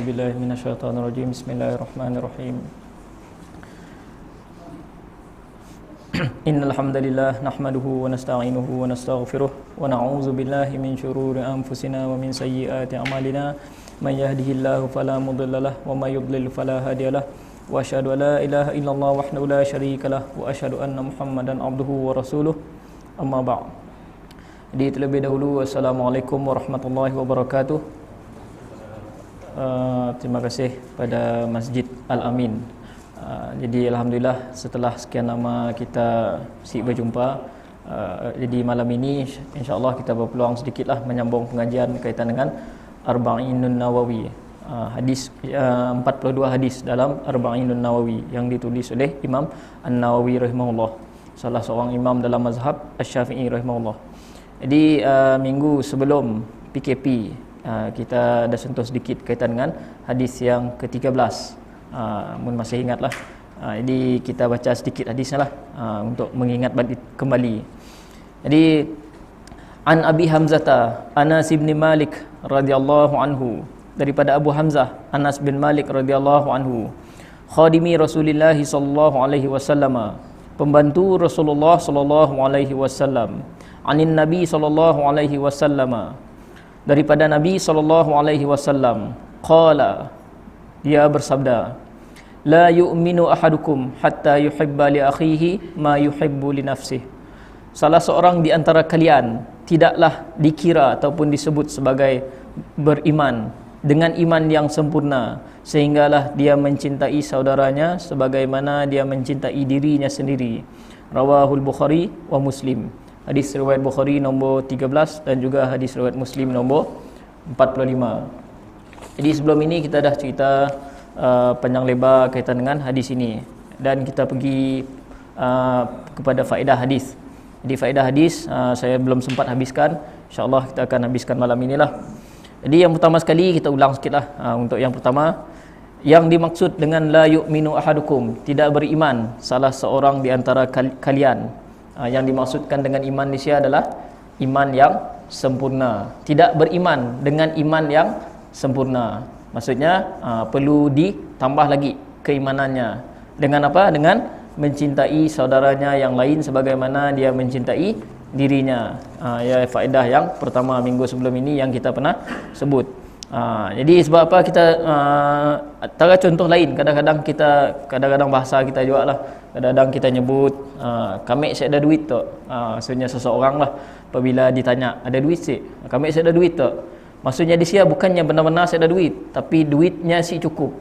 billahi minasyaitonir rajim. Bismillahirrahmanirrahim. Innal hamdalillah nahmaduhu wa nasta'inuhu wa nastaghfiruh wa na'udzu billahi min shururi anfusina wa min sayyiati a'malina. May yahdihillahu fala mudilla lahu wa may yudlil fala hadiyalah. Wa asyhadu an la ilaha illallah wahdahu la syarikalah wa asyhadu anna Muhammadan abduhu wa rasuluh. Amma ba'd. Jadi terlebih dahulu, assalamualaikum warahmatullahi wabarakatuh. Terima kasih pada Masjid Al-Amin. Jadi alhamdulillah setelah sekian lama kita berjumpa, jadi malam ini insya-Allah kita berpeluang sedikitlah menyambung pengajian kaitan dengan Arba'inun Nawawi. Hadis 42 hadis dalam Arba'inun Nawawi yang ditulis oleh Imam An-Nawawi rahimahullah, salah seorang imam dalam mazhab Asy-Syafi'i rahimahullah. Jadi minggu sebelum PKP kita dah sentuh sedikit kaitan dengan hadis yang ke-13. Mun masih ingatlah. Jadi kita baca sedikit hadisnya lah untuk mengingat kembali. Jadi An Abi Hamzah Anas bin Malik radhiyallahu anhu, daripada Abu Hamzah Anas bin Malik radhiyallahu anhu, khadimi Rasulullah sallallahu alaihi wasallam, pembantu Rasulullah sallallahu alaihi wasallam, anin Nabi sallallahu alaihi wasallam, daripada Nabi sallallahu alaihi wasallam, qala, dia bersabda, la yu'minu ahadukum hatta yuhibba li akhihi ma yuhibbu li nafsihi. Salah seorang di antara kalian tidaklah dikira ataupun disebut sebagai beriman dengan iman yang sempurna sehinggalah dia mencintai saudaranya sebagaimana dia mencintai dirinya sendiri. Rawahul Bukhari wa Muslim. Hadis riwayat Bukhari nombor 13 dan juga hadis riwayat Muslim nombor 45. Jadi sebelum ini kita dah cerita panjang lebar kaitan dengan hadis ini dan kita pergi kepada faedah hadis. Jadi faedah hadis saya belum sempat habiskan, insya-Allah kita akan habiskan malam inilah. Jadi yang pertama sekali kita ulang sikitlah. Untuk yang pertama, yang dimaksud dengan la yu'minu ahadukum, tidak beriman salah seorang di antara kalian. Yang dimaksudkan dengan iman di sini adalah iman yang sempurna. Tidak beriman dengan iman yang sempurna. Maksudnya perlu ditambah lagi keimanannya. Dengan apa? Dengan mencintai saudaranya yang lain sebagaimana dia mencintai dirinya. Ya, faedah yang pertama minggu sebelum ini yang kita pernah sebut. Jadi sebab apa kita antara contoh lain, kadang-kadang bahasa kita juga lah, kadang-kadang kita nyebut kami saya ada duit tak. Maksudnya seseorang lah apabila ditanya ada duit sih, kami saya ada duit tak. Maksudnya di sini bukannya benar-benar saya ada duit, tapi duitnya sih cukup.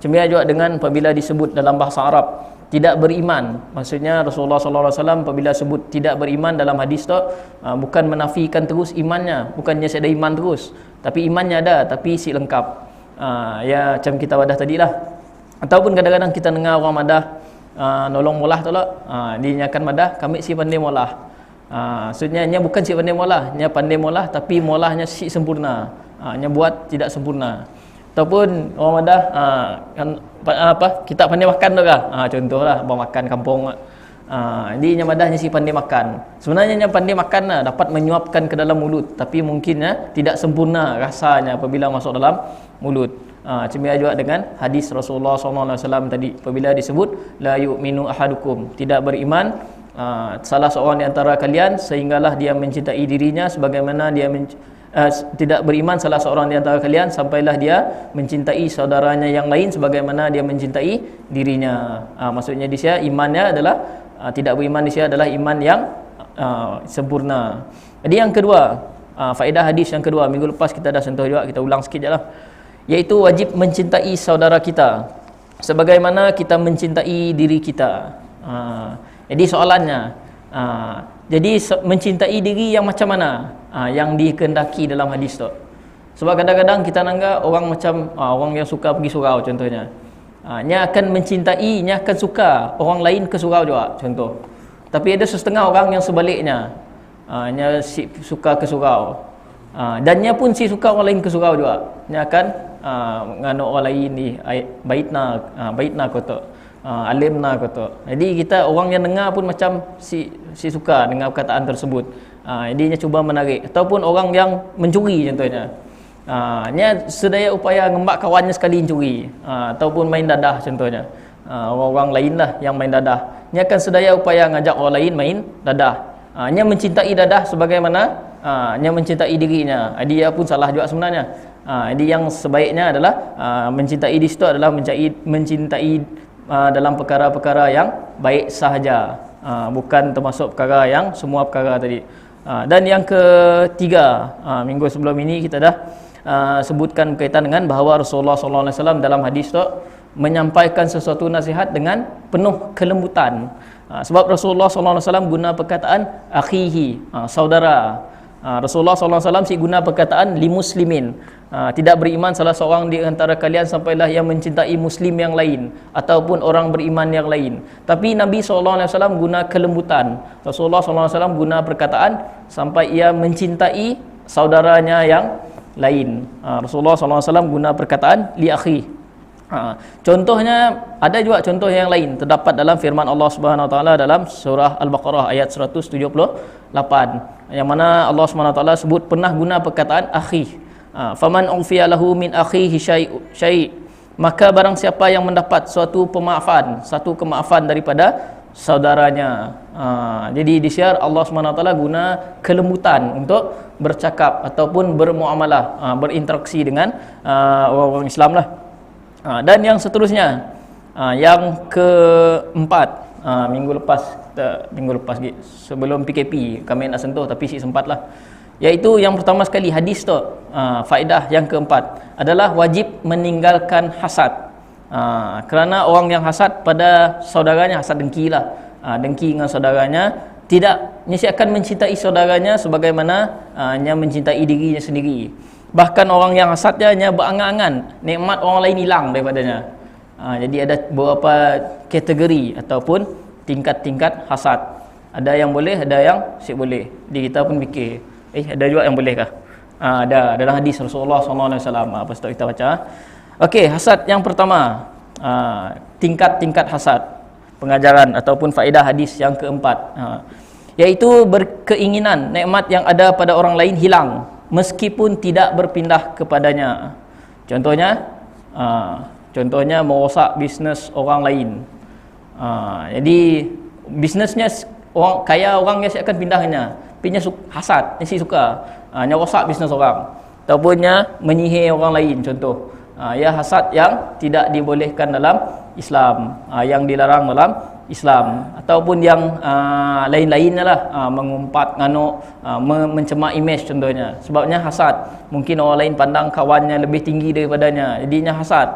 Cemia juga dengan apabila disebut dalam bahasa Arab tidak beriman, maksudnya Rasulullah sallallahu alaihi wasallam apabila sebut tidak beriman dalam hadis tu bukan menafikan terus imannya, bukannya saya ada iman terus, tapi imannya ada tapi si lengkap. Ya macam kita wadah tadilah. Ataupun kadang-kadang kita dengar orang madah nolong molah tu lah, dia akan madah kami si pandai molah. Maksudnya nya bukan si pandai molah, nya pandai molah tapi molahnya si sempurna. Nya buat tidak sempurna. Ataupun orang madah kita pandai makan tu kah? Contohlah abang makan kampung. Jadi nya madahnya si pandai makan. Sebenarnya nya pandai makan lah, dapat menyuapkan ke dalam mulut, tapi mungkin tidak sempurna rasanya apabila masuk dalam mulut. Cemia juga dengan hadis Rasulullah SAW tadi apabila disebut la yu'minu ahadukum, tidak beriman salah seorang di antara kalian sehinggalah dia mencintai dirinya sebagaimana dia tidak beriman salah seorang di antara kalian sampailah dia mencintai saudaranya yang lain sebagaimana dia mencintai dirinya. Maksudnya di sini imannya adalah tidak beriman di sini adalah iman yang sempurna. Jadi yang kedua, faedah hadis yang kedua minggu lepas kita dah sentuh juga, kita ulang sikit jelah, iaitu wajib mencintai saudara kita sebagaimana kita mencintai diri kita. Jadi soalannya, jadi mencintai diri yang macam mana? Yang dikehendaki dalam hadis tu. Sebab kadang-kadang kita nanggap orang macam orang yang suka pergi surau contohnya. Nya akan mencintai, nya akan suka orang lain ke surau juga contoh. Tapi ada setengah orang yang sebaliknya. Nya si suka ke surau. Dan nya pun si suka orang lain ke surau juga. Nya akan ngano orang lain ni baitna kata. Alimna kata. Jadi kita orang yang dengar pun macam si suka dengan perkataan tersebut. Jadi dia cuba menarik. Ataupun orang yang mencuri contohnya. Nya sedaya upaya ngembak kawannya sekali curi, ataupun main dadah contohnya. Orang-orang lain lah yang main dadah. Nya akan sedaya upaya ngajak orang lain main dadah. Nya mencintai dadah sebagaimana nya mencintai dirinya. Dia pun salah juga sebenarnya. Jadi yang sebaiknya adalah mencintai di situ adalah mencintai dalam perkara-perkara yang baik sahaja, bukan termasuk perkara yang semua perkara tadi. Dan yang ketiga, minggu sebelum ini kita dah sebutkan berkaitan dengan bahawa Rasulullah SAW dalam hadis tu menyampaikan sesuatu nasihat dengan penuh kelembutan. Sebab Rasulullah SAW guna perkataan akhihi, saudara. Rasulullah SAW si guna perkataan li muslimin, tidak beriman salah seorang di antara kalian sampailah yang mencintai muslim yang lain ataupun orang beriman yang lain. Tapi Nabi SAW guna kelembutan. Rasulullah SAW guna perkataan sampai ia mencintai saudaranya yang lain. Rasulullah SAW guna perkataan li akhi. Contohnya ada juga contoh yang lain terdapat dalam firman Allah Subhanahu Wa Taala dalam surah Al-Baqarah ayat 178, yang mana Allah Subhanahu Wa Taala sebut pernah guna perkataan akhi. Faman ufiya lahu min akhihi syai', maka barang siapa yang mendapat satu kemaafan daripada saudaranya. Jadi di sini Allah Subhanahu Wa Taala guna kelembutan untuk bercakap ataupun bermuamalah, berinteraksi dengan orang-orang Islam lah. Dan yang seterusnya, yang keempat, minggu lepas sebelum PKP kami nak sentuh tapi si sempatlah, iaitu yang pertama sekali hadis tu, faedah yang keempat adalah wajib meninggalkan hasad. Kerana orang yang hasad pada saudaranya, hasad dengki lah, dengki dengan saudaranya, tidak mesti akan mencintai saudaranya sebagaimana nya mencintai dirinya sendiri. Bahkan orang yang hasadnya hanya berangan-angan nikmat orang lain hilang daripadanya. Jadi ada beberapa kategori ataupun tingkat-tingkat hasad. Ada yang boleh, ada yang tak boleh. Jadi kita pun fikir, ada juga yang boleh kah? Ada dalam hadis Rasulullah SAW. Lepas tu kita baca. Okey, hasad yang pertama, tingkat-tingkat hasad. Pengajaran ataupun faedah hadis yang keempat, iaitu berkeinginan nikmat yang ada pada orang lain hilang meskipun tidak berpindah kepadanya. Contohnya merosak bisnes orang lain. Jadi bisnesnya orang kaya, orang yang akan pindahnya, punya hasad, dia suka rosak bisnes orang ataupun menyihir orang lain. Contoh, hasad yang tidak dibolehkan dalam Islam, yang dilarang dalam Islam, ataupun yang lain-lainnya lah, mengumpat, nganuk, mencemar imej contohnya. Sebabnya hasad, mungkin orang lain pandang kawannya lebih tinggi daripadanya, jadinya hasad.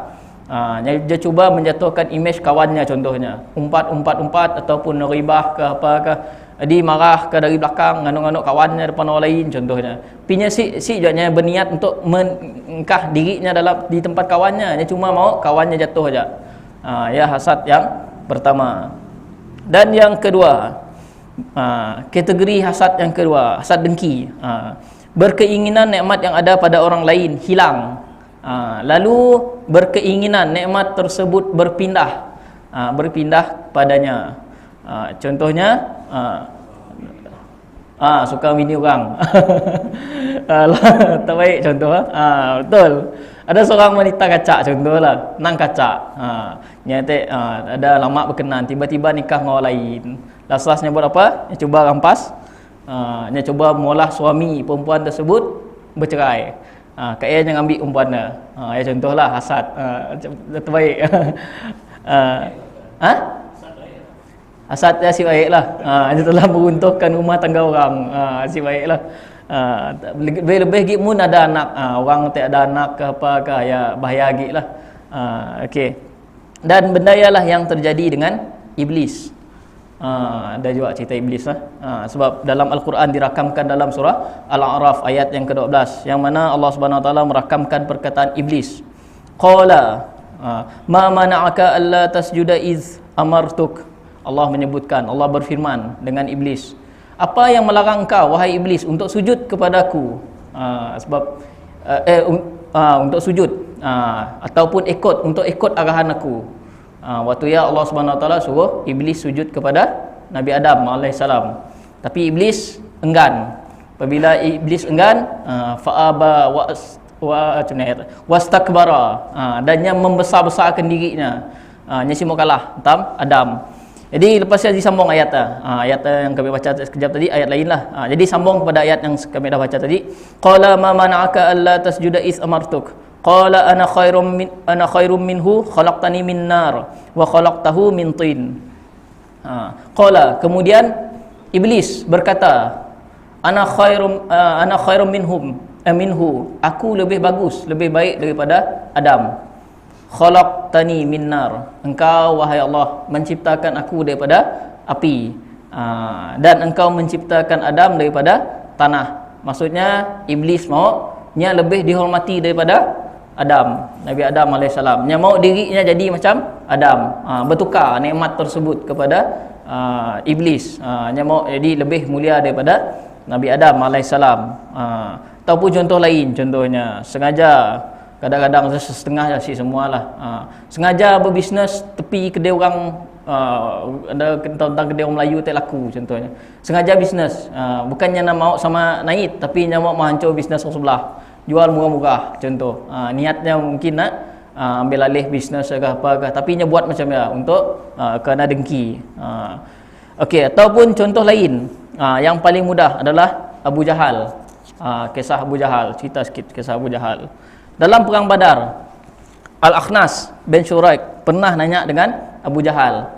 Dia cuba menjatuhkan imej kawannya contohnya, umpat ataupun ribah ke apakah, jadi marah ke dari belakang, nganuk-nganuk kawannya depan orang lain contohnya. Pinya si jadinya berniat untuk mengangkah dirinya dalam di tempat kawannya, dia cuma mau kawannya jatuh aja. Hasad yang pertama. Dan yang kedua, kategori hasad yang kedua, hasad dengki, berkeinginan nikmat yang ada pada orang lain hilang, lalu berkeinginan nikmat tersebut berpindah padanya. Contohnya, suka bini orang. Tak baik contoh. Betul. Ada seorang wanita kacak contohlah, nang kacak. Ada lama berkenan, tiba-tiba nikah dengan orang lain. Last-lastnya buat apa? Dia cuba rampas. Dia cuba mengolah suami perempuan tersebut bercerai. Kaya jangan ambil perempuan dia. Contohlah hasad. Terbaik. Hasad dia si baiklah. Dia telah meruntuhkan rumah tangga orang. Si baiklah. Lebih-lebih git mun ada anak, orang tak ada anak ke apa ke, ya bahaya git lah. Okey. Dan benda ialah yang terjadi dengan iblis. Ada juga cerita iblis lah. Sebab dalam Al-Quran dirakamkan dalam surah Al-A'raf ayat yang ke-12, yang mana Allah Subhanahu Wa Taala merakamkan perkataan iblis. Qala ma mana'aka alla tasjuda iz amartuk. Allah menyebutkan, Allah berfirman dengan iblis, apa yang melarang kau wahai iblis untuk sujud kepadaku? Untuk sujud ataupun ikut arahan aku. Waktu Allah Subhanahu Wa Taala suruh iblis sujud kepada Nabi Adam alaihissalam, tapi iblis enggan. Apabila iblis enggan, fa'aba macam ni ayat, wastakbara, dan yang membesar-besarkan dirinya, nya semua kalah tam Adam. Jadi lepas dia disambung ayat ayat yang kami baca sekejap tadi, ayat lain lah. Jadi sambung kepada ayat yang kami dah baca tadi. Qala ma mana'aka alla tasjuda is amartuk. Qala ana khairum minhu khalaqtani min nar wa khalaqtahu min tin. Qala, kemudian iblis berkata, ana khairum minhu, aku lebih bagus, lebih baik daripada Adam. Khalaqtani min nar, engkau wahai Allah menciptakan aku daripada api, dan engkau menciptakan Adam daripada tanah. Maksudnya iblis maunya lebih dihormati daripada Adam, Nabi Adam AS. Nya mau dirinya jadi macam Adam, bertukar nikmat tersebut kepada iblis, nya mau jadi lebih mulia daripada Nabi Adam AS. Ataupun contoh lain, contohnya sengaja, kadang-kadang setengah je semualah, sengaja berbisnes tepi kedai orang, ada tentang kedai orang Melayu tak laku contohnya, sengaja bisnes, bukannya nak mau sama naik, tapi nak mau menghancur bisnes orang sebelah, jual murah-murah contoh, niatnya mungkin nak ambil alih bisnes ke apa ke, tapi nya buat macam ya untuk kerana dengki. Okey, ataupun contoh lain, yang paling mudah adalah Abu Jahal. Kisah Abu Jahal, cerita sikit kisah Abu Jahal. Dalam perang Badar, Al-Akhnas bin Syuraik pernah nanya dengan Abu Jahal,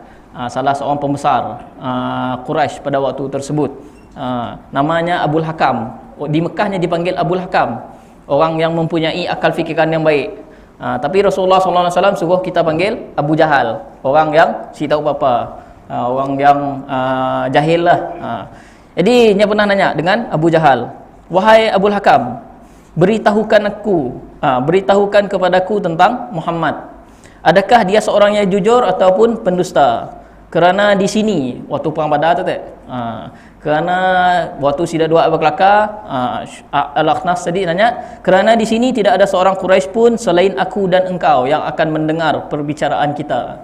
salah seorang pembesar Quraisy pada waktu tersebut, namanya Abul Hakam. Di Mekahnya dipanggil Abul Hakam, orang yang mempunyai akal fikiran yang baik. Tapi Rasulullah SAW suruh kita panggil Abu Jahal, orang yang si tahu apa-apa, orang yang jahil lah. Jadi dia pernah nanya dengan Abu Jahal, wahai Abul Hakam, beritahukan kepadaku tentang Muhammad. Adakah dia seorang yang jujur ataupun pendusta? Kerana di sini waktu perang Badar tu kerana waktu sida dua berkelakar, Al-Akhnas tadi nanya, kerana di sini tidak ada seorang Quraisy pun selain aku dan engkau yang akan mendengar perbicaraan kita.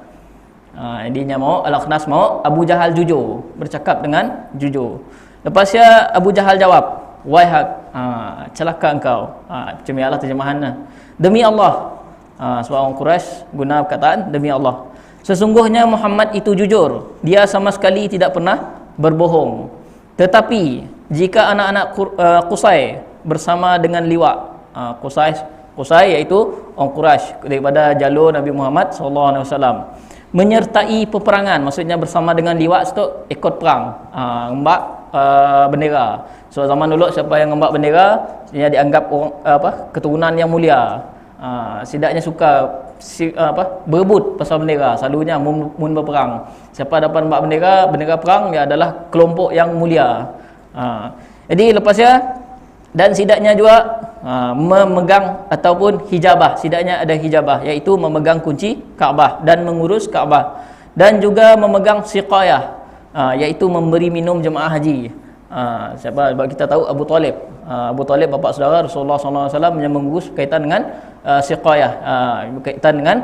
Jadinya Al-Akhnas mau Abu Jahal jujur, bercakap dengan jujur. Lepasnya Abu Jahal jawab, wahai celaka engkau, macam ialah terjemahannya, demi Allah, sebab orang Quraisy guna perkataan demi Allah, sesungguhnya Muhammad itu jujur, dia sama sekali tidak pernah berbohong. Tetapi jika anak-anak Qusay bersama dengan liwat, Qusay iaitu orang Quraisy daripada jalur Nabi Muhammad SAW, menyertai peperangan, maksudnya bersama dengan liwat itu ikut perang, ngembak bendera. So zaman dulu siapa yang ngembak bendera dia dianggap orang keturunan yang mulia. Sidaknya suka berebut pasal bendera, selalunya mun berperang. Siapa dapat ngembak bendera perang, dia adalah kelompok yang mulia. Jadi lepasnya, dan sidaknya juga memegang ataupun hijabah, sidaknya ada hijabah, iaitu memegang kunci Kaabah dan mengurus Kaabah, dan juga memegang siqayah, iaitu memberi minum jemaah haji. Sebab kita tahu Abu Talib, bapa saudara Rasulullah SAW yang mengurus kaitan dengan siqayah, kaitan dengan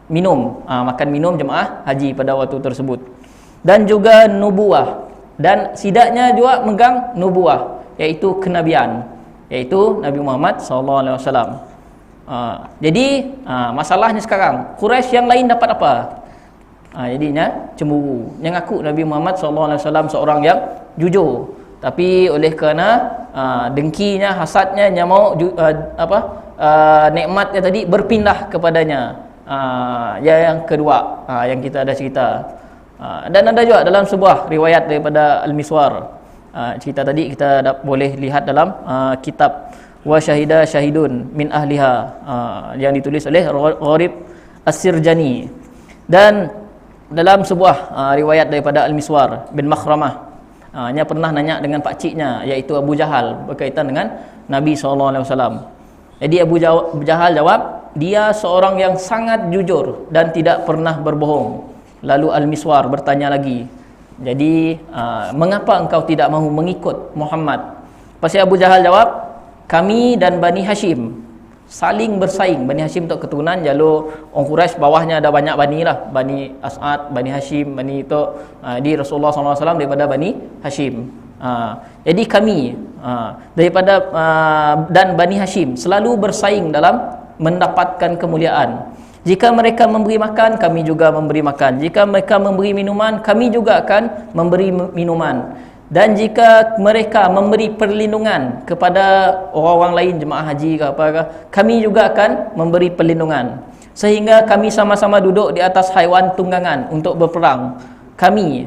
minum, makan minum jemaah haji pada waktu tersebut. Dan juga nubuah, dan sidaknya juga megang nubuah, iaitu kenabian, iaitu Nabi Muhammad SAW. Jadi masalahnya sekarang, Quraisy yang lain dapat apa? Jadinya cemburu, yang ngaku Nabi Muhammad SAW seorang yang jujur, tapi oleh kerana dengkinya, hasadnya, yang mau nikmatnya tadi berpindah kepadanya. Yang kedua, yang kita ada cerita, dan ada juga dalam sebuah riwayat daripada Al-Miswar, cerita tadi kita boleh lihat dalam kitab Wa Syahida Syahidun min Ahliha, yang ditulis oleh Gharib As-Sirjani. Dan dalam sebuah riwayat daripada Al-Miswar bin Makhramah, nya pernah nanya dengan pakciknya, iaitu Abu Jahal, berkaitan dengan Nabi SAW. Jadi Abu Jahal jawab, dia seorang yang sangat jujur dan tidak pernah berbohong. Lalu Al-Miswar bertanya lagi, jadi mengapa engkau tidak mahu mengikut Muhammad? Pasal Abu Jahal jawab, kami dan Bani Hashim saling bersaing. Bani Hashim itu keturunan jalur orang Quraisy, bawahnya ada banyak Bani lah, Bani As'ad, Bani Hashim, Bani itu di Rasulullah SAW daripada Bani Hashim. Jadi kami daripada dan Bani Hashim selalu bersaing dalam mendapatkan kemuliaan. Jika mereka memberi makan, kami juga memberi makan. Jika mereka memberi minuman, kami juga akan memberi minuman. Dan jika mereka memberi perlindungan kepada orang-orang lain, jemaah haji ke apa ke, kami juga akan memberi perlindungan. Sehingga kami sama-sama duduk di atas haiwan tunggangan untuk berperang. Kami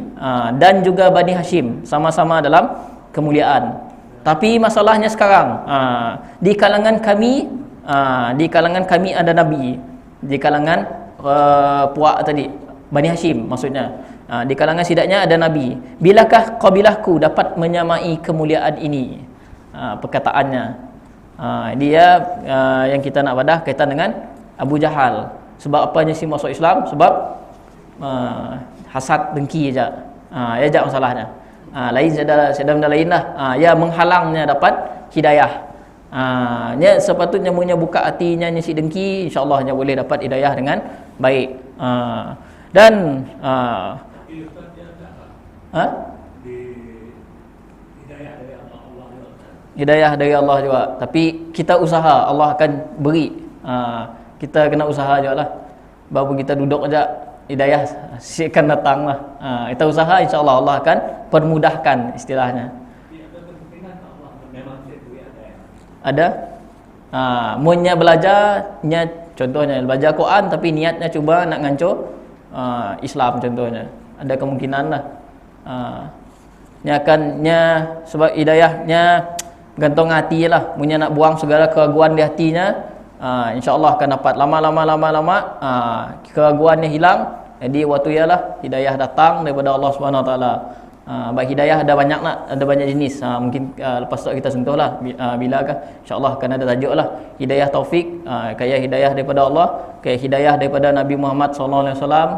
dan juga Bani Hashim sama-sama dalam kemuliaan. Tapi masalahnya sekarang, di kalangan kami ada Nabi. Di kalangan puak tadi, Bani Hashim maksudnya, di kalangan sidaknya ada Nabi. Bilakah kabilahku dapat menyamai kemuliaan ini? Perkataannya dia yang kita nak badah kaitan dengan Abu Jahal. Sebab apanya si masuk Islam? Sebab hasad, dengki je. Ya je masalahnya. Lain sedang lain lah. Ya menghalangnya dapat hidayah. Nya sepatutnya punya buka hatinya si dengki, insya-Allah nya boleh dapat hidayah dengan baik. Dan hidayah dari Allah juga. Tapi kita usaha, Allah akan beri. Kita kena usaha jugalah. Baru kita duduk aja, hidayah akan datang lah. Kita usaha, insya-Allah Allah akan permudahkan istilahnya. Ada munnya belajarnya, contohnya belajar Quran tapi niatnya cuba nak ngancur Islam contohnya, ada kemungkinan lah. Nya sebab hidayahnya gantung hati lah. Munnya nak buang segala keraguan di hatinya, insya-Allah akan dapat. Lama keraguannya hilang. Jadi waktu ialah hidayah datang daripada Allah Subhanahu Wa Taala. Baik, hidayah ada banyak nak, ada banyak jenis. Mungkin lepas tu kita sentuhlah bilakah, insya-Allah akan ada tajuk lah. Hidayah taufik, kayak hidayah daripada Allah, kayak hidayah daripada Nabi Muhammad sallallahu alaihi wasallam.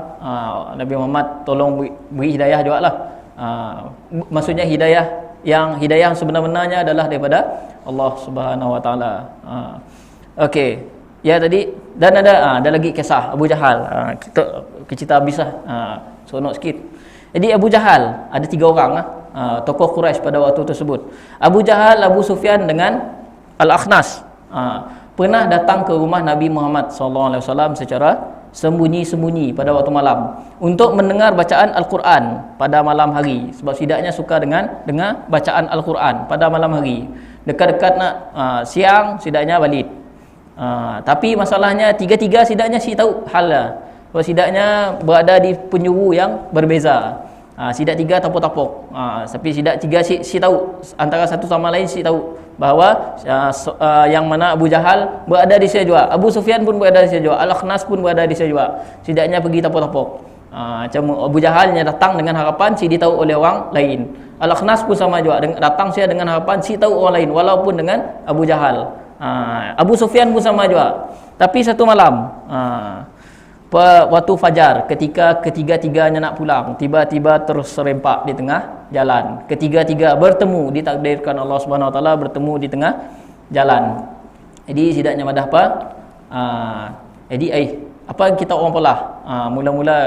Nabi Muhammad tolong beri hidayah jugalah. Maksudnya hidayah yang sebenar-benarnya adalah daripada Allah Subhanahu Wa Taala. Okey. Ya tadi, dan ada lagi kisah Abu Jahal. Kita cerita habislah. Seronok sikit. Jadi Abu Jahal ada 3 orang tokoh Quraisy pada waktu tersebut. Abu Jahal, Abu Sufyan dengan Al-Akhnas pernah datang ke rumah Nabi Muhammad SAW secara sembunyi-sembunyi pada waktu malam untuk mendengar bacaan Al-Quran pada malam hari. Sebab sidaknya suka dengar bacaan Al-Quran pada malam hari. Dekat-dekat nak siang sidaknya balik. Tapi masalahnya tiga-tiga sidaknya si tahu hal lah. Sebab sidaknya berada di penjuru yang berbeza. Sidak 3 tapuk-tapuk. Tapi sidak 3 si tahu antara satu sama lain, si tahu bahawa yang mana Abu Jahal berada di sini juga, Abu Sufyan pun berada di sini juga, Al-Akhnas pun berada di sini juga. Sidaknya pergi tapuk-tapuk. Macam Abu Jahalnya datang dengan harapan si ditahu oleh orang lain. Al-Akhnas pun sama juga, datang saya dengan harapan si tahu orang lain walaupun dengan Abu Jahal. Abu Sufyan pun sama juga. Tapi satu malam waktu fajar, ketika ketiga-tiganya nak pulang, tiba-tiba terus serempak di tengah jalan. Ketiga-tiga bertemu, ditakdirkan Allah Subhanahu Wa Taala bertemu di tengah jalan. Jadi sidaknya madah apa? Jadi apa yang kita orang polah? Mula-mula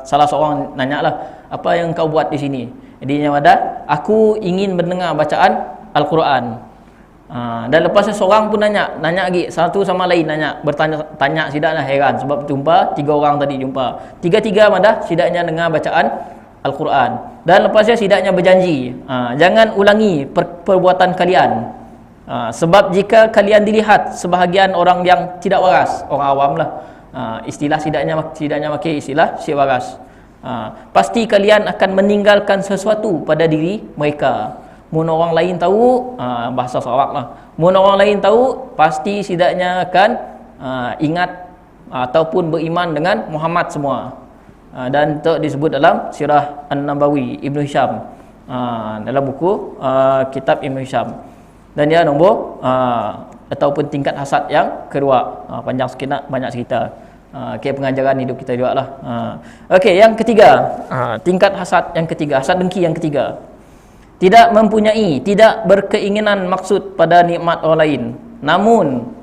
salah seorang nanyalah, apa yang kau buat di sini? Jadi madah, aku ingin mendengar bacaan Al-Quran. Dan lepasnya seorang pun nanya lagi, satu sama lain bertanya sidaknya heran sebab jumpa 3 orang tadi jumpa. Tiga-tiga madah sidaknya dengar bacaan Al-Quran. Dan lepasnya sidaknya berjanji, jangan ulangi perbuatan kalian. Sebab jika kalian dilihat sebahagian orang yang tidak waras, orang awam lah, istilah sidaknya pakai istilah si waras, pasti kalian akan meninggalkan sesuatu pada diri mereka. Mun orang lain tahu, bahasa Sarawak lah, mun orang lain tahu, pasti sidaknya akan ingat ataupun beriman dengan Muhammad semua. Dan itu disebut dalam Sirah An-Nabawi Ibnu Hisham, dalam buku kitab Ibnu Hisham. Dan dia nombor ataupun tingkat hasad yang kedua. Panjang sikit nak, banyak cerita. Pengajaran hidup kita juga lah. Okey, yang ketiga, tingkat hasad yang ketiga, hasad dengki yang ketiga. Tidak berkeinginan maksud pada nikmat orang lain. Namun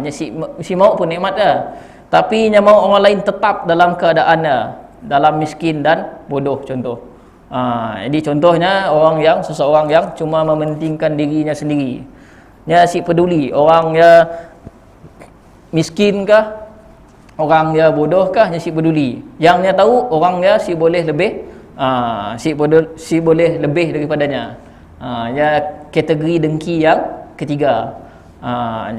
si mau pun nikmat dia, tapi nya mau orang lain tetap dalam keadaannya, dalam miskin dan bodoh contoh. Jadi contohnya seseorang yang cuma mementingkan dirinya sendiri. Dia si peduli orang dia miskin kah, orang dia bodoh kah, dia si peduli. Yang dia tahu orang dia si boleh lebih, si boleh lebih daripadanya. Ya kategori dengki yang ketiga.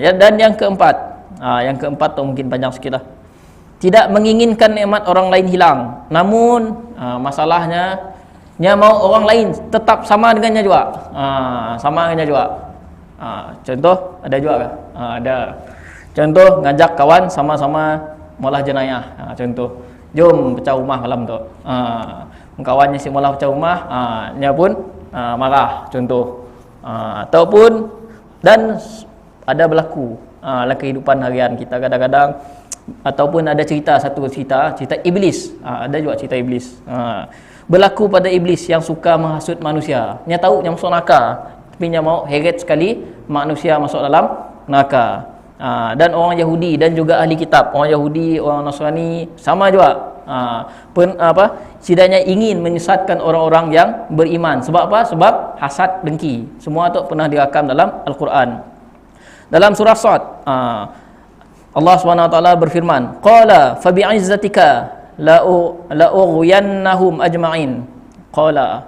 Dan yang keempat tu mungkin panjang sikit lah. Tidak menginginkan nikmat orang lain hilang, namun masalahnya dia mau orang lain tetap sama dengannya juga. Sama dengannya juga. Contoh ada juga kah? Ada. Contoh ngajak kawan sama-sama maulah jenayah. Contoh, jom pecah rumah malam tu. Kawannya si maulah pecah rumah, dia pun marah. Contoh. Ataupun dan ada berlaku dalam kehidupan harian kita kadang-kadang, ataupun ada cerita iblis. Ada juga cerita iblis. Berlaku pada iblis yang suka menghasut manusia. Dia tahu yang masuk neraka, tapi dia mau heret sekali manusia masuk dalam neraka. Dan orang Yahudi dan juga ahli kitab, orang Yahudi, orang Nasrani sama juga. Setidaknya ingin menyesatkan orang-orang yang beriman. Sebab apa? Sebab hasad, dengki. Semua tu pernah dirakam dalam Al-Quran. Dalam surah Sad, Allah SWT berfirman, qala fa bi'izzatika la'ughwiyannahum ajma'in. Qala,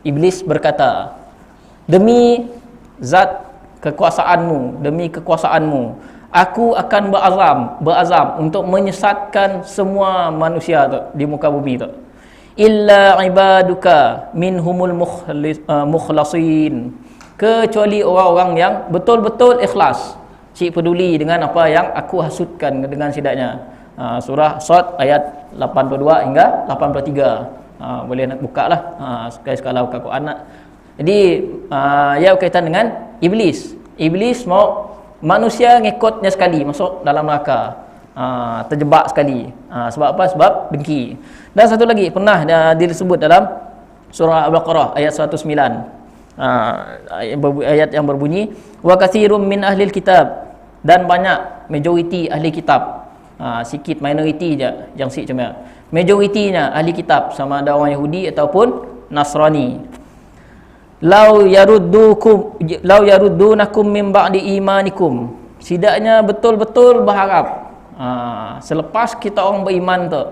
iblis berkata, demi zat kekuasaanmu, aku akan berazam untuk menyesatkan semua manusia tu, di muka bumi tu, illa ibaduka minhumul mukhlasin, kecuali orang-orang yang betul-betul ikhlas, cik peduli dengan apa yang aku hasutkan dengan sidaknya. Surah Sad ayat 82 hingga 83. Boleh nak buka lah sekali-sekala buka Quran nak. Jadi ia berkaitan dengan iblis. Iblis mau manusia ngikutnya sekali masuk dalam neraka, terjebak sekali. Sebab apa? Sebab dengki. Dan satu lagi pernah disebut dalam surah Al-Baqarah ayat 109. Ayat yang berbunyi, wa katsirum min ahlil kitab, dan banyak majoriti ahli kitab. Sikit minoriti je yang sikit cuma majoritinya ahli kitab, sama ada orang Yahudi ataupun Nasrani. Lau yaruddunakum min ba'di imanikum, sidaknya betul-betul berharap selepas kita orang beriman tu,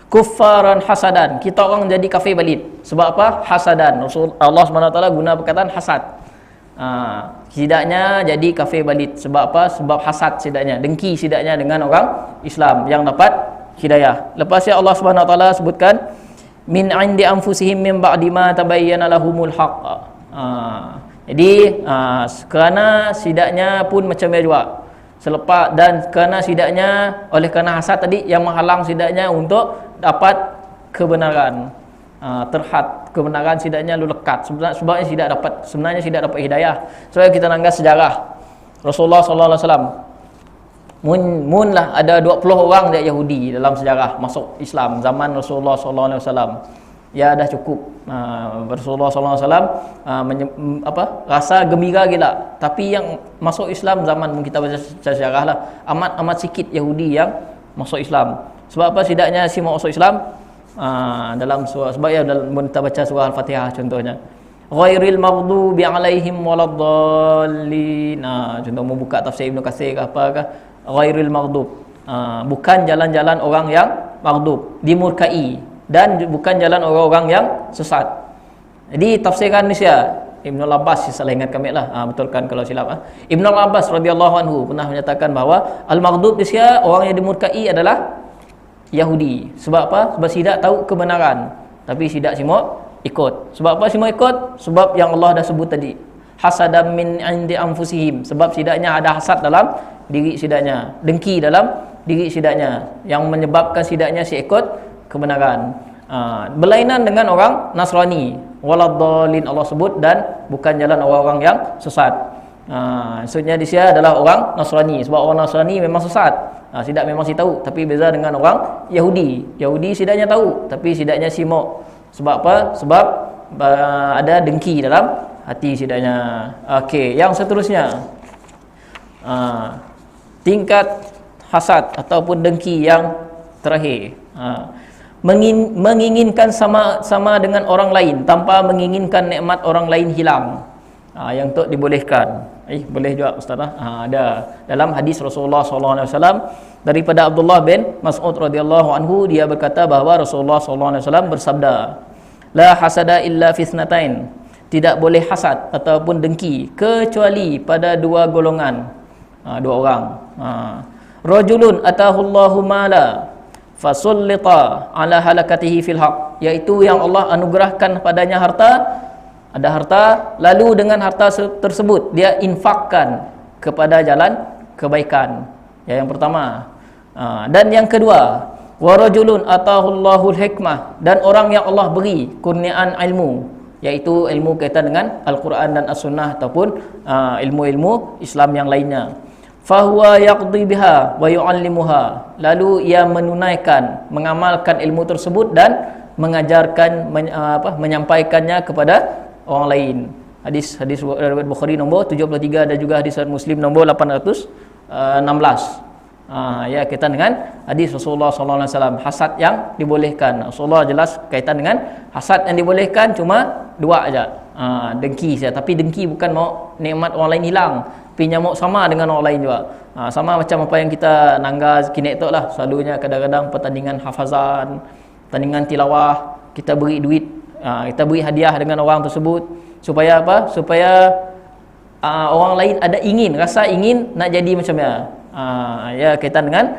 kuffaran hasadan, kita orang jadi kafir balik. Sebab apa? Hasadan. Allah SWT guna perkataan hasad. Sidaknya jadi kafir balik. Sebab apa? Sebab hasad sidaknya, dengki sidaknya dengan orang Islam yang dapat hidayah. Lepas ya Allah SWT sebutkan min indi anfusihim min ba'di ma tabayyana lahumul haqq. Jadi kerana sidaknya pun macam dia juga. Selepas dan kerana sidaknya, oleh kerana hasad tadi yang menghalang sidaknya untuk dapat kebenaran. Terhad kebenaran sidaknya lu lekat. Sebenarnya sidak dapat hidayah. Sebab kita langgar sejarah Rasulullah sallallahu alaihi wasallam. Mun lah ada 20 orang dia Yahudi dalam sejarah masuk Islam zaman Rasulullah sallallahu alaihi wasallam. Ya dah cukup. Rasulullah sallallahu alaihi wasallam rasa gembira gila. Tapi yang masuk Islam zaman kita baca sejarah lah, amat sikit Yahudi yang masuk Islam. Sebab apa? Sidaknya si mau masuk Islam dalam surah, sebab ya dalam kita baca surah Al-Fatihah contohnya, ghairil maghdubi alaihim waladdallin. Contoh membuka tafsir Ibnu Katsir ke apa ke, ghairil maghdub, bukan jalan-jalan orang yang maghdub, dimurkai, dan bukan jalan orang-orang yang sesat. Jadi tafsiran Malaysia Ibnu Abbas, salah ingat kami lah, betulkan kalau silap. Ibnu Abbas radhiyallahu anhu pernah menyatakan bahawa al-maghdub di sini orang yang dimurkai adalah Yahudi. Sebab apa? Sebab sidak tahu kebenaran, tapi sidak semua ikut. Sebab apa semua ikut? Sebab yang Allah dah sebut tadi, hasadam min indi anfusihim, sebab sidaknya ada hasad dalam diri sidaknya, dengki dalam diri sidaknya, yang menyebabkan sidaknya si ikut kebenaran. Berlainan dengan orang Nasrani, waladdallin Allah sebut, dan bukan jalan orang-orang yang sesat. Maksudnya di sini adalah orang Nasrani, sebab orang Nasrani memang sesat. Sidak memang si tahu, tapi beza dengan orang Yahudi. Yahudi sidaknya tahu, tapi sidaknya si mau. Sebab apa? Sebab ada dengki dalam hati sidaknya. Okey, yang seterusnya, tingkat hasad ataupun dengki yang terakhir. menginginkan sama dengan orang lain tanpa menginginkan nikmat orang lain hilang. Yang tu dibolehkan. Boleh juga ustaz ada dalam hadis Rasulullah sallallahu alaihi wasallam daripada Abdullah bin Mas'ud radhiyallahu anhu, dia berkata bahawa Rasulullah sallallahu alaihi wasallam bersabda, la hasada illa fi itsnatain, tidak boleh hasad ataupun dengki kecuali pada dua golongan, dua orang. Rajulun atahullahu mala fasullita ala halakatihi fil haq, iaitu yang Allah anugerahkan padanya harta, ada harta, lalu dengan harta tersebut dia infakkan kepada jalan kebaikan. Yang pertama. Dan yang kedua, wa rajulun atahullahul hikmah, dan orang yang Allah beri kurniaan ilmu, iaitu ilmu kaitan dengan Al-Quran dan As-Sunnah ataupun ilmu-ilmu Islam yang lainnya. Fahuwa yaqdi biha wa yu'allimuha, lalu ia menunaikan, mengamalkan ilmu tersebut dan mengajarkan, menyampaikannya kepada orang lain. Hadis riwayat Bukhari nombor 73 dan juga hadis Muslim nombor 816. Ya, kaitan dengan hadis Rasulullah sallallahu alaihi wasallam, hasad yang dibolehkan. Rasulullah jelas kaitan dengan hasad yang dibolehkan cuma dua aja. Dengki saja, tapi dengki bukan mau nikmat orang lain hilang, tapi nyamuk sama dengan orang lain juga. Sama macam apa yang kita nangga kini tu lah, selalunya kadang-kadang pertandingan hafazan, pertandingan tilawah, kita beri duit, kita beri hadiah dengan orang tersebut supaya apa? Supaya orang lain ada rasa ingin nak jadi macam dia. Ya, kaitan dengan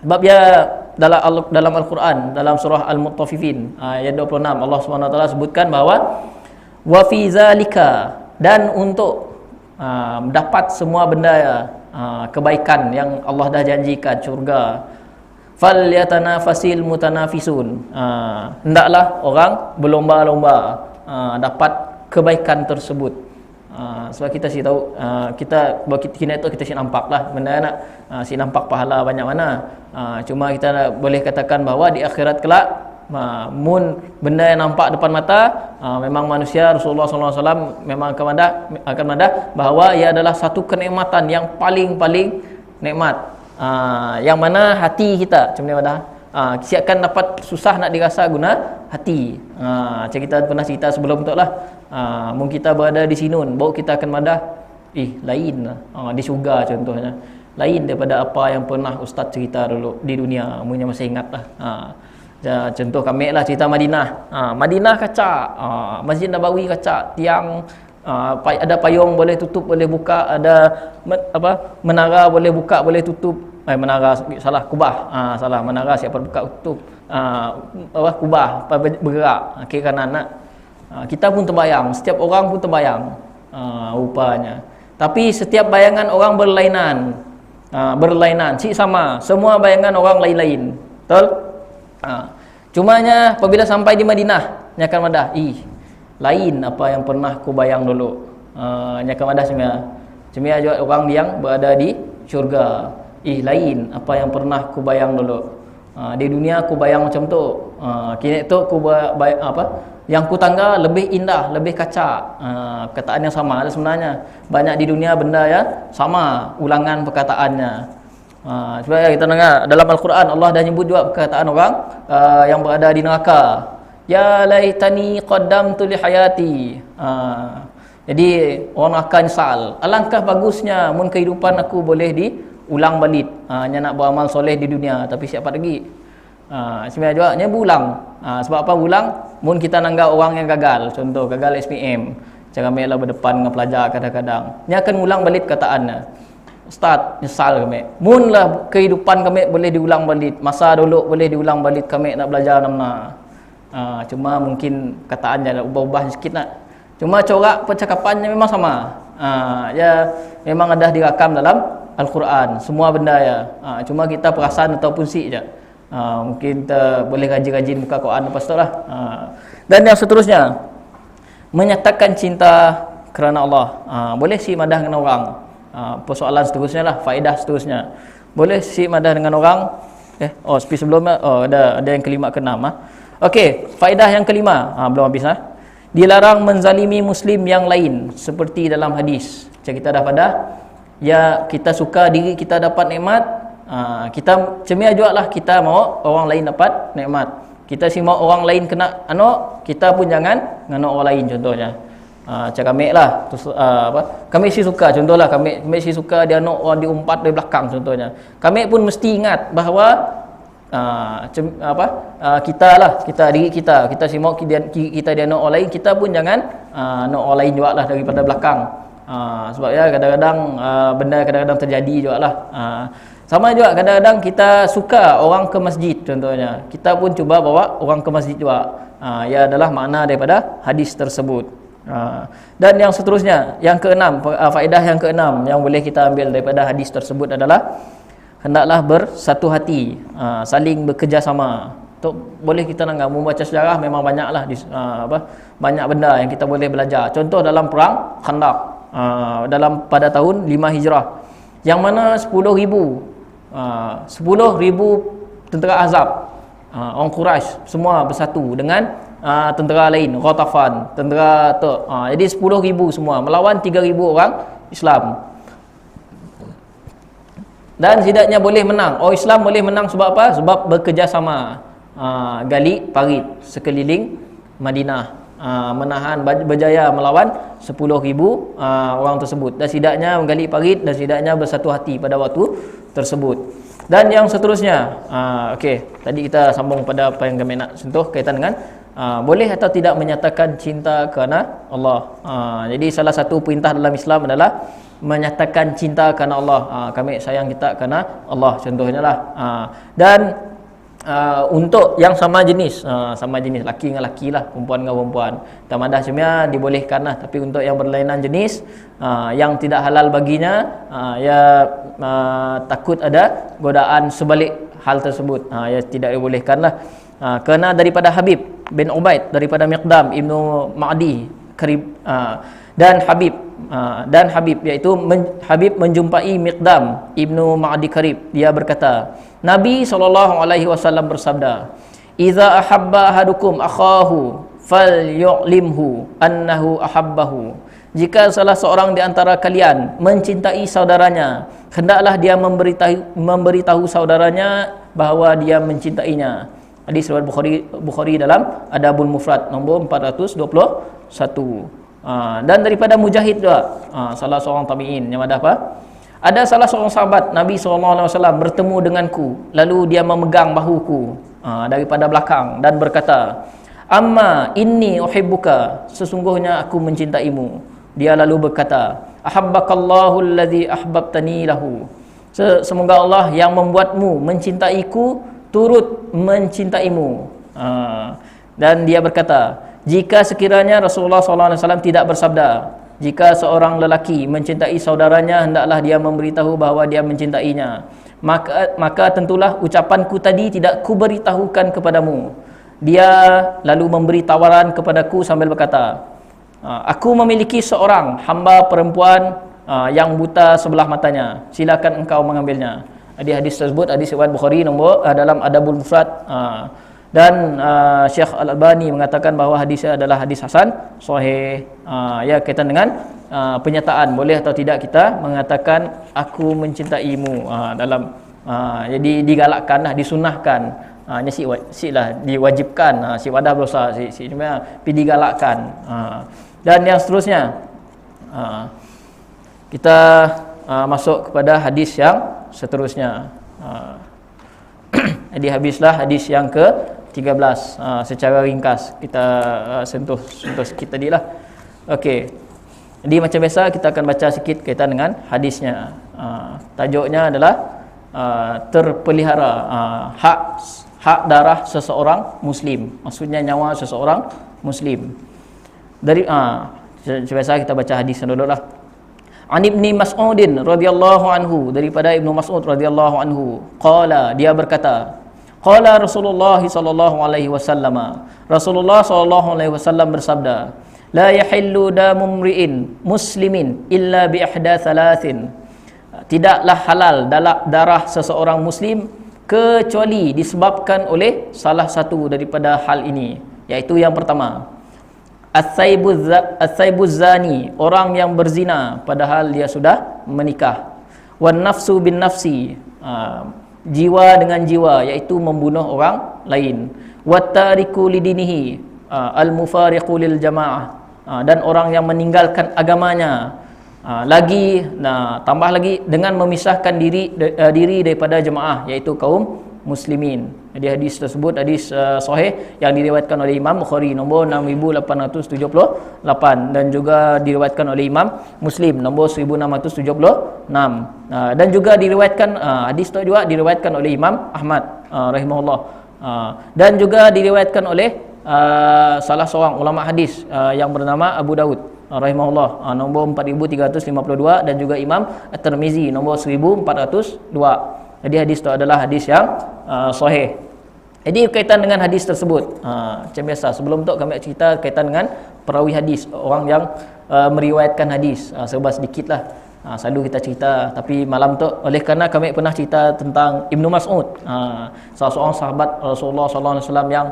sebab ya dalam Al-Quran, dalam surah Al-Muttaffifin ayat 26, Allah SWT sebutkan bahawa wa fi zalika, dan untuk dapat semua benda kebaikan yang Allah dah janjikan syurga, falyatanafasil mutanafisun, hendaklah orang berlomba-lomba dapat kebaikan tersebut. Sebab kita si tahu, kita itu kita si nampak lah benda nak si nampak pahala banyak mana. Cuma kita boleh katakan bahawa di akhirat kelak, mun benda yang nampak depan mata, memang manusia, Rasulullah SAW memang akan madah bahawa ia adalah satu kenikmatan yang paling nikmat, yang mana hati kita macam ni madah, siapkan dapat susah nak dirasa guna hati. Macam kita pernah cerita sebelum tu lah, mungkin kita berada di Sinun, baru kita akan madah lain di syurga contohnya, lain daripada apa yang pernah ustaz cerita dulu di dunia, mungkin masih ingat lah. Contoh kami lah cerita Madinah. Madinah kacak, Masjid Nabawi kacak, tiang ada payung boleh tutup boleh buka, ada menara boleh buka boleh tutup, menara salah, kubah salah, menara siapa buka tutup, kubah bergerak kiri kanan nak. Kita pun terbayang, setiap orang pun terbayang rupanya, tapi setiap bayangan orang berlainan, cik sama, semua bayangan orang lain-lain, betul? Cumanya apabila sampai di Madinah, nyakan madah, lain apa yang pernah ku bayang dulu. Nyakan madah semia juga orang yang berada di syurga, lain apa yang pernah ku bayang dulu. Di dunia ku bayang macam tu, kini tu ku yang ku tangga lebih indah, lebih kacak. Perkataan yang sama ada sebenarnya. Banyak di dunia benda ya sama, ulangan perkataannya. Sebab kita dengar dalam Al-Quran, Allah dah nyebut juga perkataan orang yang berada di neraka. Ya laitani qaddamtu li hayati. Jadi orang akan nyesal, alangkah bagusnya mun kehidupan aku boleh diulang balik. Nya nak beramal soleh di dunia, tapi siapa lagi? Sebenarnya juga nya berulang. Sebab apa berulang? Mun kita nanggap orang yang gagal, contoh gagal SPM, cara melah berdepan dengan pelajar kadang-kadang, nya akan ulang balik kataannya. Ustaz, nyesal kami. Mun lah kehidupan kami boleh diulang balik, masa dulu boleh diulang balik, kami nak belajar mana. Cuma mungkin kataannya nak ubah-ubah sikit nak. Cuma corak percakapannya memang sama. Ya memang ada direkam dalam Al-Quran semua benda ya. Cuma kita perasan ataupun sik je. Mungkin kita boleh rajin-rajin buka Quran lepas tu lah. Dan yang seterusnya, menyatakan cinta kerana Allah. Boleh si madah dengan orang. Persoalan seterusnya lah, faedah seterusnya. Boleh si madah dengan orang. Seperti sebelumnya, ada yang kelima ke enam. Okey, faedah yang kelima, belum habis lah. Dilarang menzalimi muslim yang lain, seperti dalam hadis. Macam kita dah pada, ya kita suka diri kita dapat nikmat, kita cemia juga lah kita mau orang lain dapat nikmat. Kita si mau orang lain kena kita pun jangan ngano orang lain contohnya. Macam kami lah kami si suka contohlah kami si suka dia orang diumpat dari belakang contohnya. Kami pun mesti ingat bahawa kita diri kita si mau kita dia orang lain, kita pun jangan orang lain juga lah daripada belakang. Sebab ya kadang-kadang benda kadang-kadang terjadi juga lah. Sama juga kadang-kadang kita suka orang ke masjid contohnya, kita pun cuba bawa orang ke masjid juga. Ya adalah makna daripada hadis tersebut. Dan yang seterusnya, yang keenam, faedah yang keenam yang boleh kita ambil daripada hadis tersebut adalah hendaklah bersatu hati, saling bekerjasama. Boleh kita nak membaca sejarah memang banyaklah banyak benda yang kita boleh belajar. Contoh dalam perang Khandaq pada tahun 5 Hijrah, yang mana 10,000 tentera Ahzab, orang Quraisy semua bersatu dengan tentera lain, Ghatafan, tentera jadi 10,000 semua melawan 3,000 orang Islam. Dan setidaknya boleh menang. Islam boleh menang sebab apa? Sebab bekerjasama, gali parit sekeliling Madinah, menahan, berjaya melawan 10,000 orang tersebut. Dan setidaknya menggali parit dan setidaknya bersatu hati pada waktu tersebut. Dan yang seterusnya, okey, tadi kita sambung pada apa yang kami nak sentuh kaitan dengan boleh atau tidak menyatakan cinta kerana Allah. Jadi salah satu perintah dalam Islam adalah menyatakan cinta kerana Allah. Kami sayang kita kerana Allah contohnya lah. Dan untuk yang sama jenis laki dengan laki lah, perempuan dengan perempuan, tamadah cemia dibolehkan lah. Tapi untuk yang berlainan jenis, yang tidak halal baginya, takut ada godaan sebalik hal tersebut, ya tidak dibolehkan lah. Kerana daripada Habib bin Ubaid, daripada Miqdam Ibnu Ma'di Karib, dan Habib iaitu Habib menjumpai Miqdam Ibnu Ma'di Karib, dia berkata, Nabi SAW bersabda, "Idza ahabba ahadukum akhahu falyu'limhu annahu ahabbahu." Jika salah seorang di antara kalian mencintai saudaranya, hendaklah dia memberitahu saudaranya bahawa dia mencintainya. Hadis riwayat Bukhari dalam Adabul Mufrad nombor 421. Dan daripada Mujahid juga, salah seorang tabi'in yang ada apa? Ada salah seorang sahabat Nabi SAW bertemu denganku, lalu dia memegang bahuku daripada belakang dan berkata, "Amma inni uhibbuka, sesungguhnya aku mencintaimu." Dia lalu berkata, "Ahabbakallahu alladhi ahbabtani lahu." Semoga Allah yang membuatmu mencintaiku turut mencintaimu. Dan dia berkata, jika sekiranya Rasulullah SAW tidak bersabda, jika seorang lelaki mencintai saudaranya, hendaklah dia memberitahu bahawa dia mencintainya, maka tentulah ucapanku tadi tidak kuberitahukan kepadamu. Dia lalu memberi tawaran kepadaku sambil berkata, aku memiliki seorang hamba perempuan yang buta sebelah matanya, silakan engkau mengambilnya. Hadis tersebut hadis riwayat Bukhari nombor dalam Adabul Mufrad, dan Syekh Al-Albani mengatakan bahawa hadisnya adalah hadis hasan sahih. Ya, kaitan dengan penyataan boleh atau tidak kita mengatakan aku mencintaimu dalam jadi digalakkan, disunahkan, diwajibkan, si wadah berdosa, digalakkan. Dan yang seterusnya, kita masuk kepada hadis yang seterusnya. Jadi habislah hadis yang ke-13. Secara ringkas kita sentuh sikit tadilah. Okey. Jadi macam biasa kita akan baca sikit kaitan dengan hadisnya. Tajuknya adalah terpelihara hak darah seseorang muslim. Maksudnya nyawa seseorang muslim. Dari macam biasa kita baca hadis dulu lah. An Ibni Mas'udin radhiyallahu anhu, daripada Ibnu Mas'ud radhiyallahu anhu, qala, dia berkata, qala Rasulullah sallallahu alaihi wasallam, Rasulullah sallallahu alaihi wasallam bersabda, la yahillu damu mri'in muslimin illa bi ihda thalathin, tidaklah halal darah seseorang muslim kecuali disebabkan oleh salah satu daripada hal ini, iaitu yang pertama, As-saibuz zani, orang yang berzina padahal dia sudah menikah. Wan nafsu bin nafsi, jiwa dengan jiwa, iaitu membunuh orang lain. Wattariku lidinihi, al-mufariqu lil jamaah, dan orang yang meninggalkan agamanya. Tambah lagi dengan memisahkan diri daripada jemaah, iaitu kaum muslimin. Jadi hadis tersebut hadis sahih yang diriwayatkan oleh Imam Bukhari nombor 6878 dan juga diriwayatkan oleh Imam Muslim nombor 1676. Dan juga diriwayatkan hadis itu juga diriwayatkan oleh Imam Ahmad rahimahullah, dan juga diriwayatkan oleh salah seorang ulama hadis yang bernama Abu Daud rahimahullah nombor 4352, dan juga Imam At-Tirmizi nombor 1402. Jadi hadis itu adalah hadis yang sahih. Jadi berkaitan dengan hadis tersebut, macam biasa sebelum tu kami cerita berkaitan dengan perawi hadis, orang yang meriwayatkan hadis, serba sedikitlah. Selalu kita cerita, tapi malam tu oleh kerana kami pernah cerita tentang Ibnu Mas'ud, salah seorang sahabat Rasulullah sallallahu alaihi wasallam yang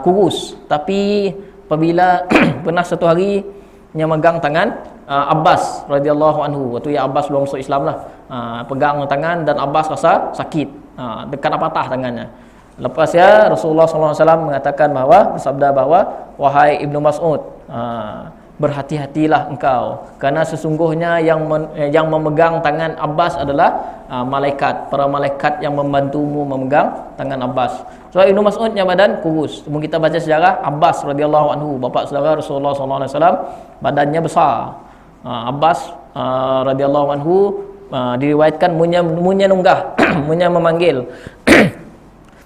kurus, tapi apabila pernah satu hari yang megang tangan Abbas radhiyallahu anhu, waktu ya Abbas belum masuk Islam lah, pegang tangan dan Abbas rasa sakit, dekat patah tangannya. Lepas ya Rasulullah sallallahu alaihi wasallam mengatakan bersabda bahawa wahai Ibnu Mas'ud, berhati-hatilah engkau, kerana sesungguhnya yang memegang tangan Abbas adalah para malaikat yang membantumu memegang tangan Abbas. So Ibnu Mas'ud yang badan kurus. Mungkin kita baca sejarah Abbas radhiyallahu anhu, bapa saudara Rasulullah sallallahu alaihi wasallam, badannya besar. Abbas radhiyallahu anhu diriwayatkan munya nunggah munya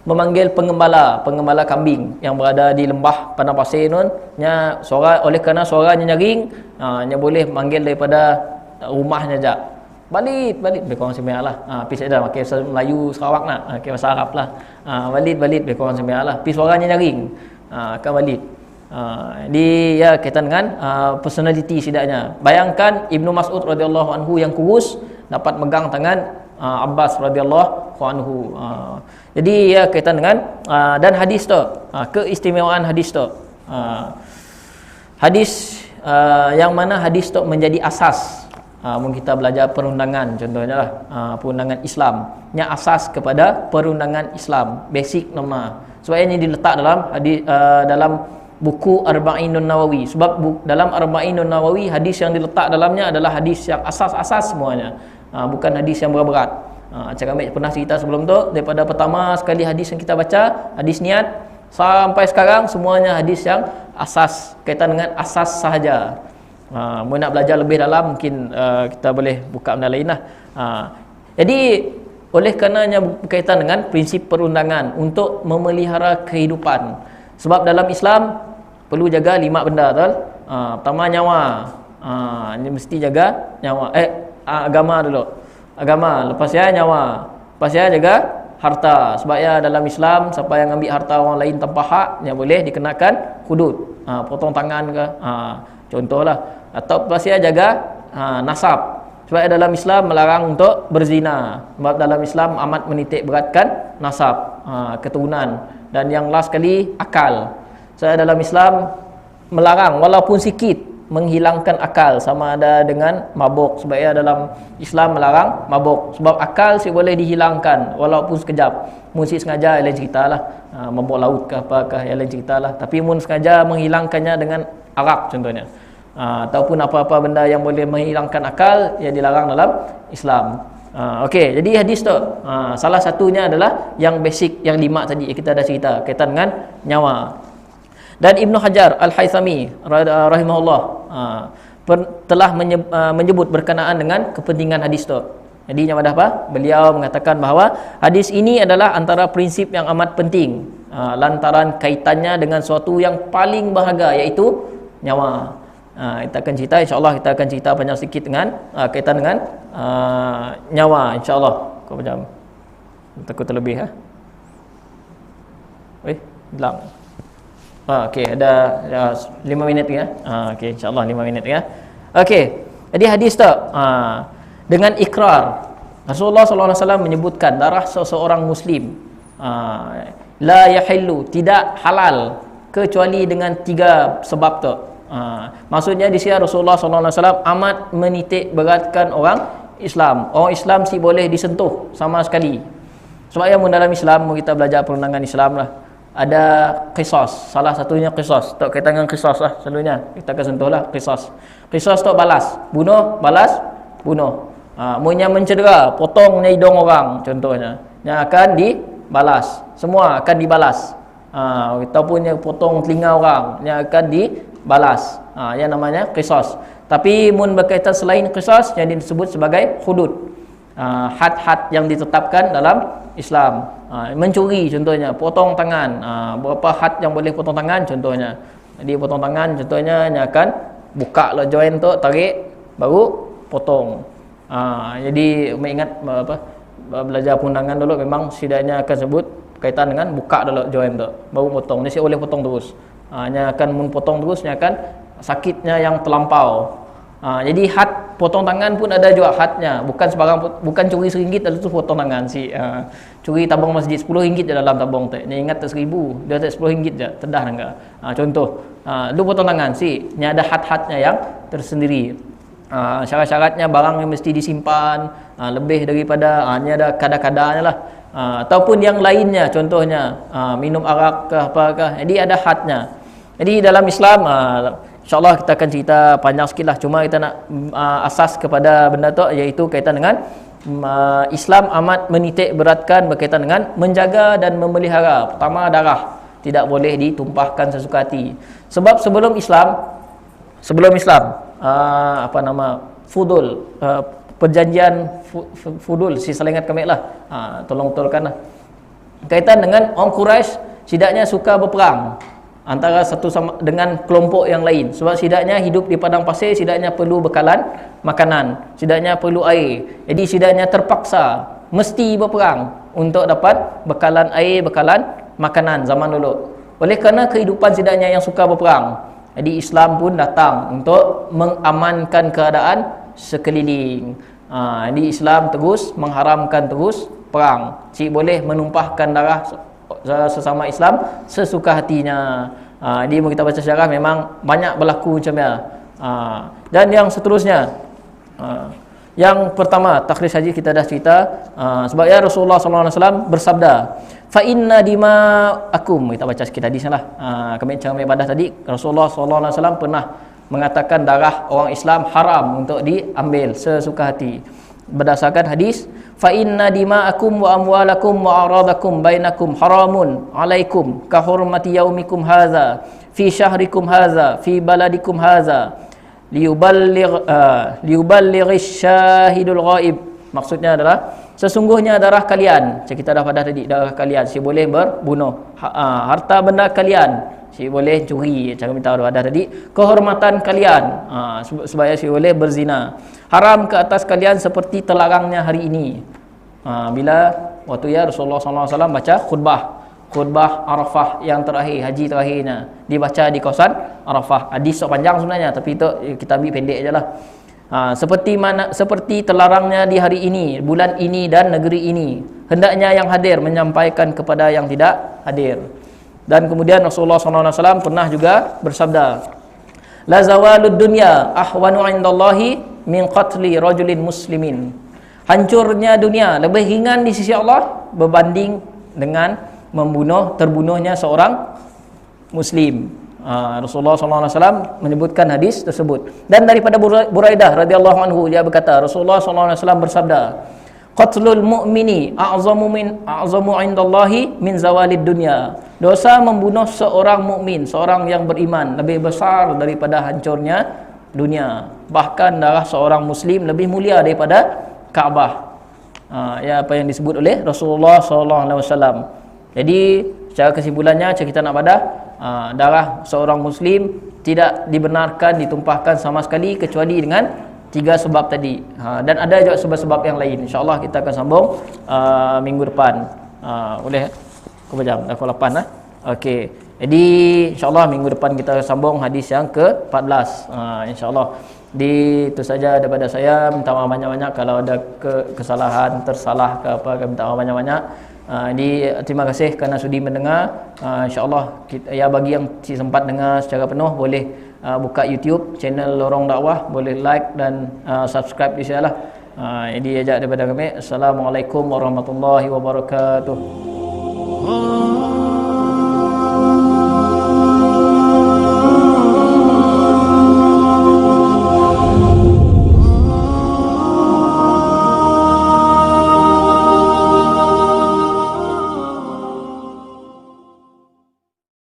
memanggil pengembala kambing yang berada di lembah padang pasir nun, nya suara, oleh kerana suaranya nyaring, nya boleh manggil daripada rumahnya je. Balik lebih kurang sembilan lah. Pi saya dah pakai bahasa Melayu Sarawak nak, pakai bahasa Arab lah. Balik lebih kurang sembilan lah. Pi suaranya nyaring, akan balik. Di ya kaitan dengan personality setidaknya. Bayangkan Ibnu Mas'ud radhiyallahu anhu yang kurus dapat megang tangan Abbas radhiyallahu anhu. Jadi ya kaitan dengan dan hadis tu, keistimewaan hadis tu. Hadis yang mana hadis tu menjadi asas. Mungkin kita belajar perundangan contohnya lah, perundangan Islam. Nya asas kepada perundangan Islam, basic nama. Sebab ini diletak dalam hadis dalam buku Arba'inun Nawawi. Sebab dalam Arba'inun Nawawi hadis yang diletak dalamnya adalah hadis yang asas-asas semuanya. Bukan hadis yang berat-berat. Cakap kami pernah cerita sebelum tu, daripada pertama sekali hadis yang kita baca, hadis niat, sampai sekarang semuanya hadis yang asas, kaitan dengan asas sahaja. Mau nak belajar lebih dalam mungkin kita boleh buka benda lain lah. Jadi oleh karenanya berkaitan dengan prinsip perundangan untuk memelihara kehidupan. Sebab dalam Islam perlu jaga 5 benda betul. Pertama nyawa. Ini mesti jaga nyawa. Agama dulu. Agama, lepas ya nyawa. Lepas ya jaga harta. Sebab ya dalam Islam siapa yang ambil harta orang lain tanpa hak, dia boleh dikenakan hudud. Potong tangan ke. Contohlah. Atau lepas ya jaga nasab. Sebab ya dalam Islam melarang untuk berzina. Sebab dalam Islam amat menitik beratkan nasab, keturunan. Dan yang last sekali akal. Sebab dalam Islam melarang walaupun sikit menghilangkan akal, sama ada dengan mabuk. Sebab ya dalam Islam melarang mabuk. Sebab akal sih boleh dihilangkan walaupun sekejap. Mesti sengaja lain ceritalah, mabuk laut ke apakah yang lain ceritalah. Tapi mun sengaja menghilangkannya dengan arak contohnya, ataupun apa-apa benda yang boleh menghilangkan akal, yang dilarang dalam Islam. Okey, jadi hadis tu salah satunya adalah yang basic, yang 5 tadi kita dah cerita kaitan dengan nyawa. Dan Ibnu Hajar Al-Haythami rahimahullah telah menyebut berkenaan dengan kepentingan hadis tu. Jadi yang ada apa? Beliau mengatakan bahawa hadis ini adalah antara prinsip yang amat penting lantaran kaitannya dengan suatu yang paling berharga, iaitu nyawa. Kita akan cerita, insya-Allah kita akan cerita panjang sikit dengan kaitan dengan nyawa, insya-Allah. Kau jam. Takut terlebih hilang. Okey, ada 5 minit ya. Okey, insya-Allah 5 minit ya. Okey. Jadi hadis tu dengan ikrar Rasulullah sallallahu alaihi wasallam menyebutkan darah seseorang muslim la yahillu, tidak halal kecuali dengan 3 sebab tu. Maksudnya di sini Rasulullah sallallahu alaihi wasallam amat menitik beratkan orang Islam. Orang Islam si boleh disentuh sama sekali. Sebab yang dalam Islam, kita belajar perundangan Islam lah, ada qisas. Salah satunya qisas. Tak kaitan dengan qisas lah selalunya. Kita akan sentuh lah qisas. Qisas tu balas. Bunuh, balas, bunuh. Yang mencedera, potongnya hidung orang contohnya. Yang akan dibalas. Semua akan dibalas. Ataupun yang potong telinga orang, yang akan dibalas. Yang namanya qisas. Tapi mun berkaitan selain qisas, yang disebut sebagai hudud. Had-had yang ditetapkan dalam Islam. Mencuri contohnya, potong tangan. Berapa had yang boleh potong tangan contohnya. Jadi potong tangan contohnya yang akan buka lah join tu, tarik, baru potong. Jadi mengingat belajar perundangan dulu, memang setidaknya akan sebut berkaitan dengan buka dulu join tu, baru potong. Dia boleh potong terus. Yang akan potong terus, yang akan sakitnya yang terlampau. Jadi had potong tangan pun ada juga hadnya, bukan sebarang, bukan curi RM1 lalu tu potong tangan curi tabung masjid RM10 je dalam tabung tu. Ni ingat tak RM1000, dia tak RM10 je, terdah enggak. Contoh, lu potong tangan ni ada had-hadnya yang tersendiri. Syarat-syaratnya barang yang mesti disimpan lebih daripada ni ada kadar-kadarnya lah. Ataupun yang lainnya, contohnya minum arak ke apakah, jadi ada hadnya. Jadi dalam Islam, InsyaAllah kita akan cerita panjang sikit lah. Cuma kita nak asas kepada benda tu, iaitu kaitan dengan Islam amat menitik beratkan berkaitan dengan menjaga dan memelihara. Pertama, darah tidak boleh ditumpahkan sesuka hati. Sebab sebelum Islam fudul, perjanjian fudul, si saling ingat kami lah, tolong betulkan lah. Kaitan dengan orang Quraisy setidaknya suka berperang antara satu sama dengan kelompok yang lain. Sebab setidaknya hidup di padang pasir, setidaknya perlu bekalan makanan, setidaknya perlu air. Jadi setidaknya terpaksa mesti berperang untuk dapat bekalan air, bekalan makanan zaman dulu. Oleh kerana kehidupan setidaknya yang suka berperang, jadi Islam pun datang untuk mengamankan keadaan sekeliling. Jadi Islam terus mengharamkan terus perang. Cik boleh menumpahkan darah sesama Islam sesuka hatinya. Jadi kita baca sejarah memang banyak berlaku macam ni. Dan yang seterusnya, yang pertama takhris haji kita dah cerita, sebab ya Rasulullah SAW bersabda, fa inna dima'akum, kita baca sikit hadis lah. Kami cara ibadah tadi, Rasulullah SAW pernah mengatakan darah orang Islam haram untuk diambil sesuka hati. Berdasarkan hadis, fa inna dima'akum wa amwalakum wa aradakum bainakum haramun alaikum ka hurmati yaumikum hadza fi syahrikum hadza fi baladikum hadza liyuballighish syahidul ghaib. Maksudnya adalah sesungguhnya darah kalian, kita dah pada tadi, darah kalian si boleh berbunuh, harta benda kalian si boleh curi, cara minta ada tadi, kehormatan kalian supaya si boleh berzina, haram ke atas kalian seperti terlarangnya hari ini. Bila waktu ya Rasulullah SAW baca khutbah Arafah yang terakhir, haji terakhirnya dibaca di kawasan Arafah. Hadis panjang sebenarnya, tapi itu kita ambil pendek je lah. Seperti terlarangnya di hari ini, bulan ini dan negeri ini, hendaknya yang hadir menyampaikan kepada yang tidak hadir. Dan kemudian Rasulullah SAW pernah juga bersabda, la zawalud dunya ahwanu indallahi min qatli rajulin muslimin. Hancurnya dunia lebih ringan di sisi Allah berbanding dengan terbunuhnya seorang muslim. Rasulullah SAW menyebutkan hadis tersebut. Dan daripada Buraidah radhiyallahu anhu, dia berkata, Rasulullah SAW bersabda, qatlul mu'mini a'zamu indallahi min zawalid dunya. Dosa membunuh seorang mukmin, seorang yang beriman, lebih besar daripada hancurnya dunia. Bahkan darah seorang muslim lebih mulia daripada Kaabah. Ya, apa yang disebut oleh Rasulullah SAW. Jadi secara kesimpulannya, kita nak pada darah seorang muslim tidak dibenarkan ditumpahkan sama sekali kecuali dengan 3 sebab tadi. Dan ada juga sebab-sebab yang lain. InsyaAllah kita akan sambung minggu depan. Boleh berapa jam? Dah pukul 8 lah. Okey. Jadi insyaAllah minggu depan kita sambung hadis yang ke-14. InsyaAllah. Itu saja daripada saya. Minta maaf banyak-banyak kalau ada kesalahan, tersalah ke apa, minta maaf banyak-banyak. Terima kasih kerana sudi mendengar. InsyaAllah bagi yang sempat dengar secara penuh, boleh buka YouTube channel Lorong Dakwah, boleh like dan subscribe di sana lah. Jadi ajak daripada kami. Assalamualaikum warahmatullahi wabarakatuh.